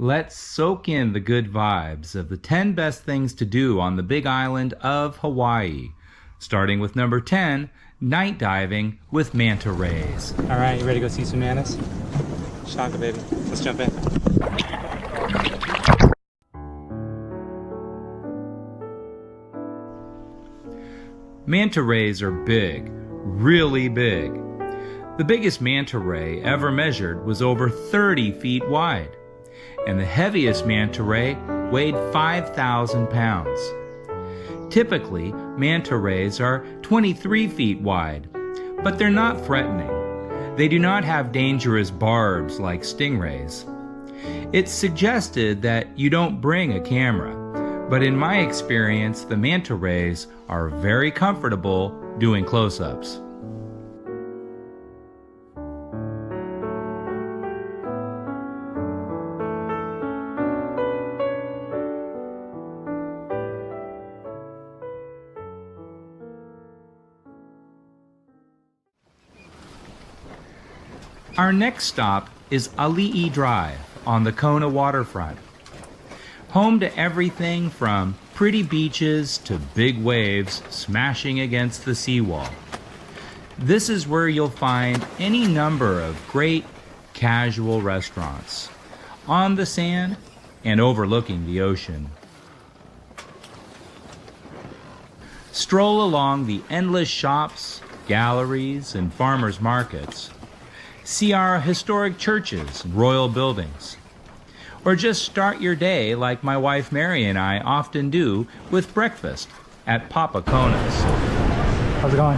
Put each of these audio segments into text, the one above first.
Let's soak in the good vibes of the 10 best things to do on the Big Island of Hawaii. Starting with number 10, night diving with manta rays. All right, you ready to go see some mantas? Shaka, baby. Let's jump in. Manta rays are big, really big. The biggest manta ray ever measured was over 30 feet wide, and the heaviest manta ray weighed 5,000 pounds. Typically, manta rays are 23 feet wide, but they're not threatening. They do not have dangerous barbs like stingrays. It's suggested that you don't bring a camera, but in my experience, the manta rays are very comfortable doing close-ups. Our next stop is Ali'i Drive on the Kona waterfront. Home to everything from pretty beaches to big waves smashing against the seawall. This is where you'll find any number of great casual restaurants on the sand and overlooking the ocean. Stroll along the endless shops, galleries, and farmers markets. See our historic churches and royal buildings. Or just start your day like my wife Merrie and I often do with breakfast at Papa Kona's. How's it going?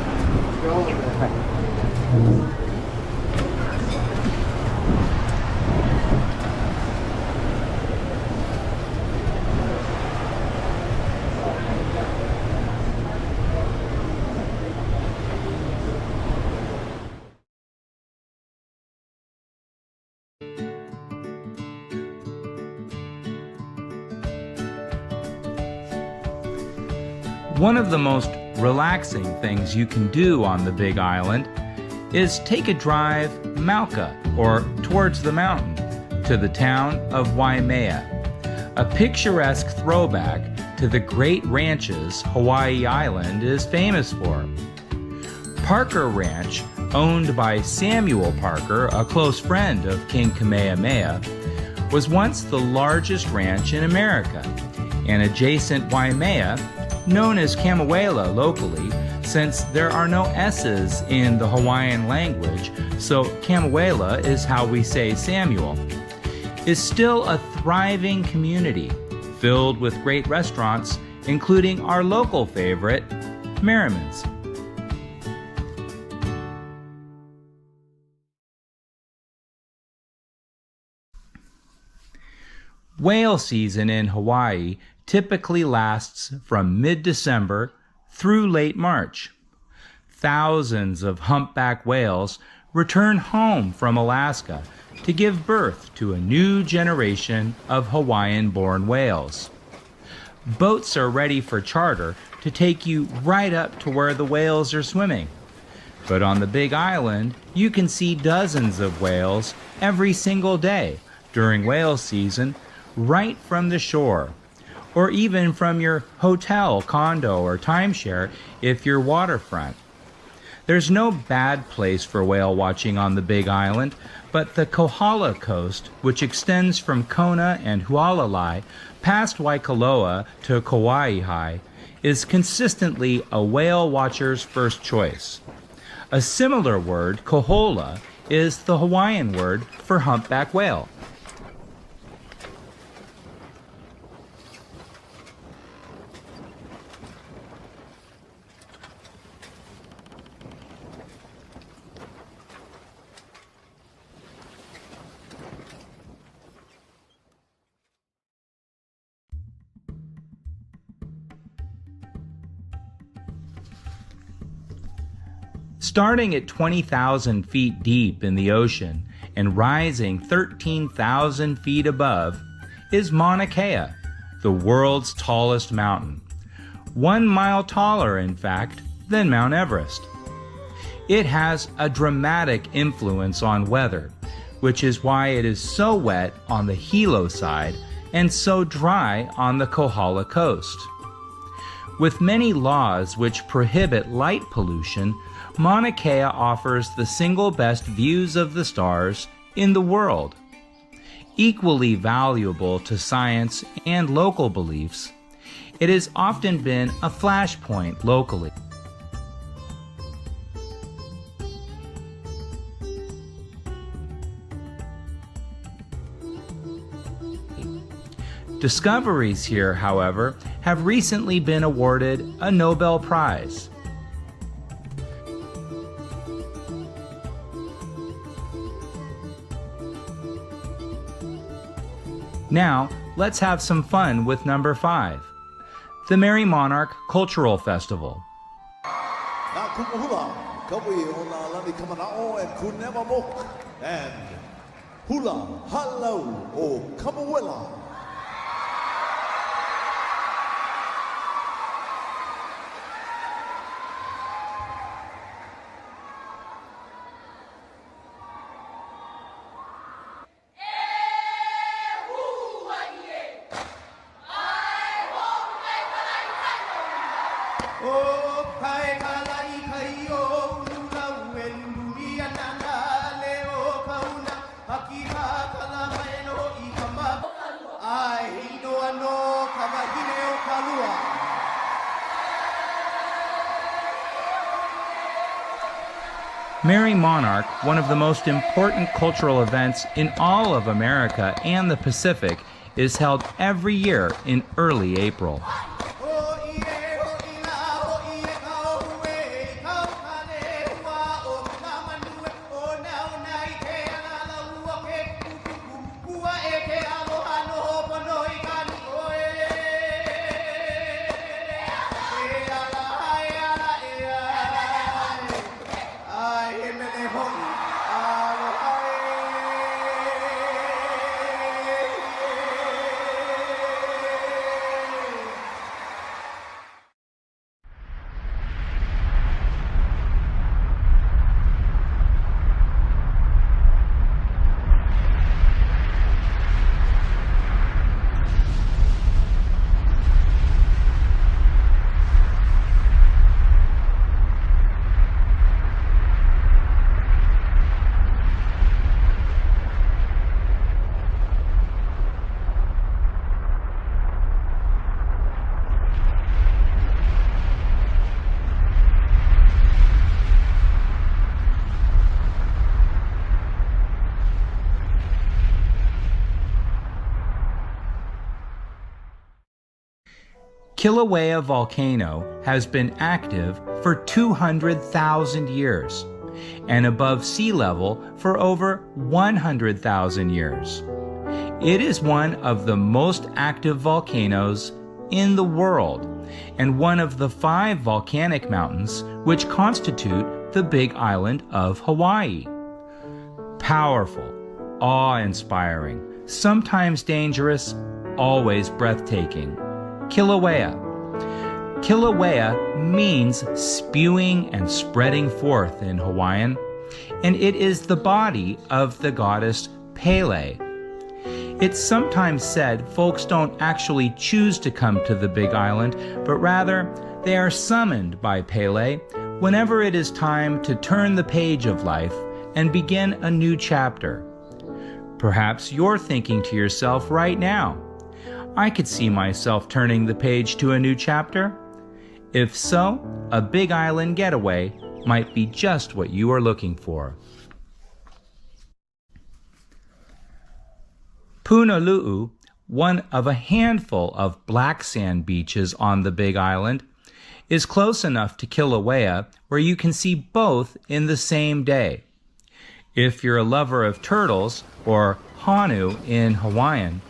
One of the most relaxing things you can do on the Big Island is take a drive Mauka, or towards the mountain, to the town of Waimea, a picturesque throwback to the great ranches Hawaii Island is famous for. Parker Ranch, owned by Samuel Parker, a close friend of King Kamehameha, was once the largest ranch in America, and adjacent Waimea, known as Kamuela locally, since there are no S's in the Hawaiian language, so Kamuela is how we say Samuel, is still a thriving community filled with great restaurants, including our local favorite, Merriman's. Whale season in Hawaii typically lasts from mid-December through late March. Thousands of humpback whales return home from Alaska to give birth to a new generation of Hawaiian-born whales. Boats are ready for charter to take you right up to where the whales are swimming. But on the Big Island, you can see dozens of whales every single day during whale season right from the shore, or even from your hotel, condo, or timeshare if you're waterfront. There's no bad place for whale watching on the Big Island, but the Kohala coast, which extends from Kona and Hualalai past Waikoloa to Kauai, is consistently a whale watcher's first choice. A similar word, kohola, is the Hawaiian word for humpback whale. Starting at 20,000 feet deep in the ocean and rising 13,000 feet above is Mauna Kea, the world's tallest mountain. 1 mile taller, in fact, than Mount Everest. It has a dramatic influence on weather, which is why it is so wet on the Hilo side and so dry on the Kohala coast. With many laws which prohibit light pollution, Mauna Kea offers the single best views of the stars in the world. Equally valuable to science and local beliefs, it has often been a flashpoint locally. Discoveries here, however, have recently been awarded a Nobel Prize. Now, let's have some fun with number 5, the Merrie Monarch Cultural Festival. And hula halau o kamawela. Merrie Monarch, one of the most important cultural events in all of America and the Pacific, is held every year in early April. Kilauea Volcano has been active for 200,000 years and above sea level for over 100,000 years. It is one of the most active volcanoes in the world and one of the 5 volcanic mountains which constitute the Big Island of Hawaii. Powerful, awe-inspiring, sometimes dangerous, always breathtaking. Kilauea. Kilauea means spewing and spreading forth in Hawaiian, and it is the body of the goddess Pele. It's sometimes said folks don't actually choose to come to the Big Island, but rather they are summoned by Pele whenever it is time to turn the page of life and begin a new chapter. Perhaps you're thinking to yourself right now, I could see myself turning the page to a new chapter. If so, a Big Island getaway might be just what you are looking for. Punalu'u, one of a handful of black sand beaches on the Big Island, is close enough to Kilauea where you can see both in the same day. If you're a lover of turtles, or honu in Hawaiian,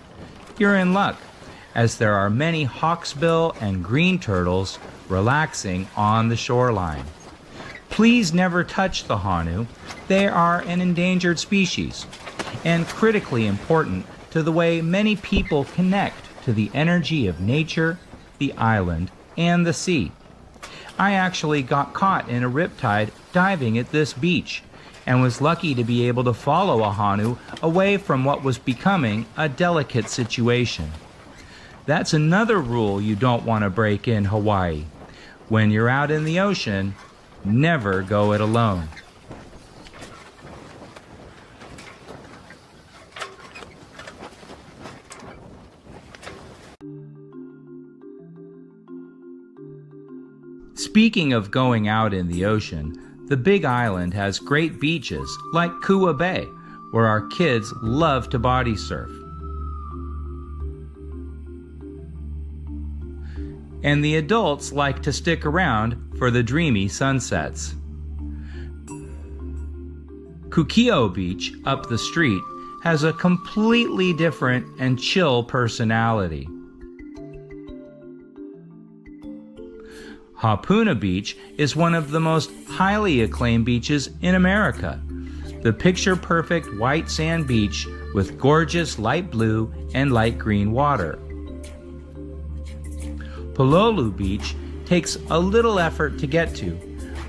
you're in luck, as there are many hawksbill and green turtles relaxing on the shoreline. Please never touch the honu. They are an endangered species and critically important to the way many people connect to the energy of nature, the island, and the sea. I actually got caught in a riptide diving at this beach, and was lucky to be able to follow a hanu away from what was becoming a delicate situation. That's another rule you don't want to break in Hawaii. When you're out in the ocean, never go it alone. Speaking of going out in the ocean, the Big Island has great beaches like Kua Bay, where our kids love to body surf. And the adults like to stick around for the dreamy sunsets. Kukio Beach, up the street, has a completely different and chill personality. Hapuna Beach is one of the most highly acclaimed beaches in America. The picture-perfect white sand beach with gorgeous light blue and light green water. Pololu Beach takes a little effort to get to,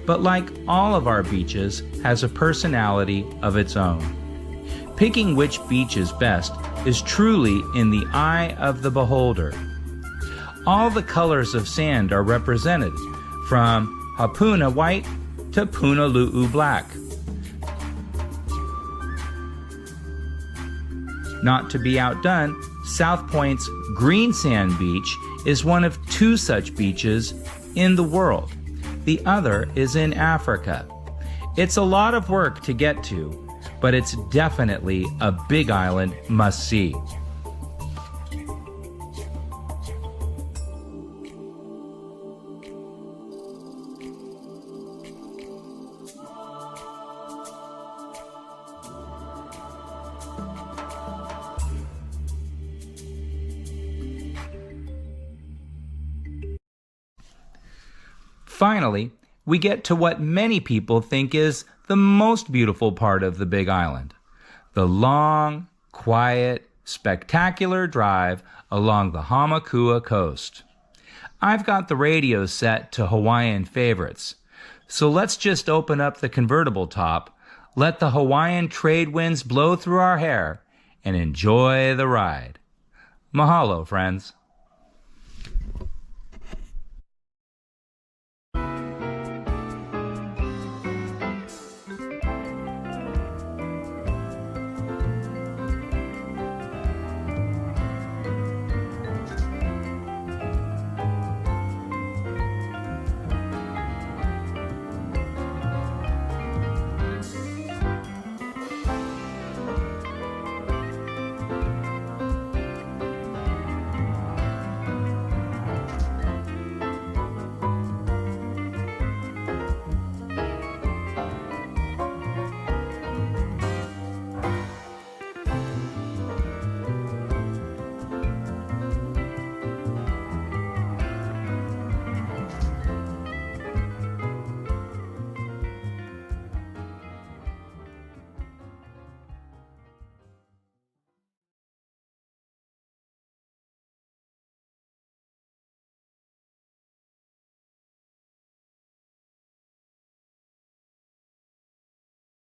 but like all of our beaches, has a personality of its own. Picking which beach is best is truly in the eye of the beholder. All the colors of sand are represented, from Hapuna white to Punalu'u black. Not to be outdone, South Point's Green Sand Beach is one of two such beaches in the world. The other is in Africa. It's a lot of work to get to, but it's definitely a Big Island must-see. Finally, we get to what many people think is the most beautiful part of the Big Island. The long, quiet, spectacular drive along the Hamakua coast. I've got the radio set to Hawaiian favorites, so let's just open up the convertible top, let the Hawaiian trade winds blow through our hair, and enjoy the ride. Mahalo, friends.